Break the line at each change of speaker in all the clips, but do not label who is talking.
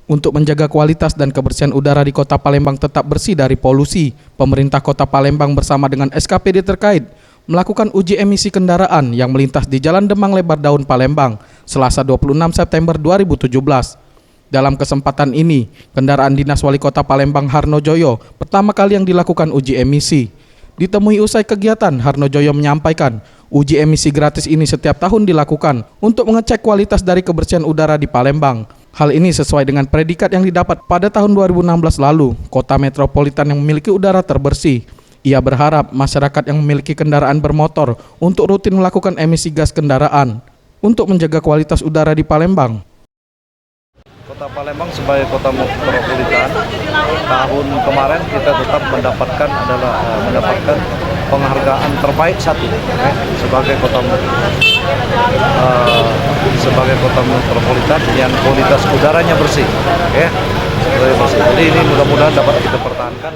Untuk menjaga kualitas dan kebersihan udara di Kota Palembang tetap bersih dari polusi, pemerintah Kota Palembang bersama dengan SKPD terkait melakukan uji emisi kendaraan yang melintas di Jalan Demang Lebar Daun Palembang, Selasa 26 September 2017. Dalam kesempatan ini, kendaraan Dinas Wali Kota Palembang Harnojoyo pertama kali yang dilakukan uji emisi. Ditemui usai kegiatan, Harnojoyo menyampaikan, uji emisi gratis ini setiap tahun dilakukan untuk mengecek kualitas dari kebersihan udara di Palembang. Hal ini sesuai dengan predikat yang didapat pada tahun 2016 lalu, kota metropolitan yang memiliki udara terbersih. Ia berharap masyarakat yang memiliki kendaraan bermotor untuk rutin melakukan emisi gas kendaraan untuk menjaga kualitas udara di Palembang.
Kota Palembang sebagai kota metropolitan, tahun kemarin kita tetap mendapatkan penghargaan terbaik sebagai kota metropolitan yang kualitas udaranya bersih, Jadi ini mudah-mudahan dapat kita pertahankan.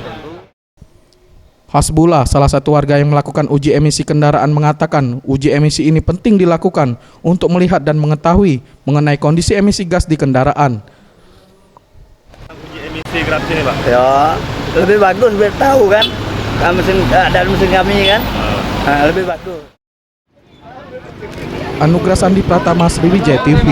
Hasbullah, salah satu warga yang melakukan uji emisi kendaraan mengatakan uji emisi ini penting dilakukan untuk melihat dan mengetahui mengenai kondisi emisi gas di kendaraan.
Uji emisi gratis ini, Pak?
Ya, lebih bagus biar tahu kan, ada mesin kami kan, lebih bagus.
Anugrah Sandi Pratama, Sriwijaya TV.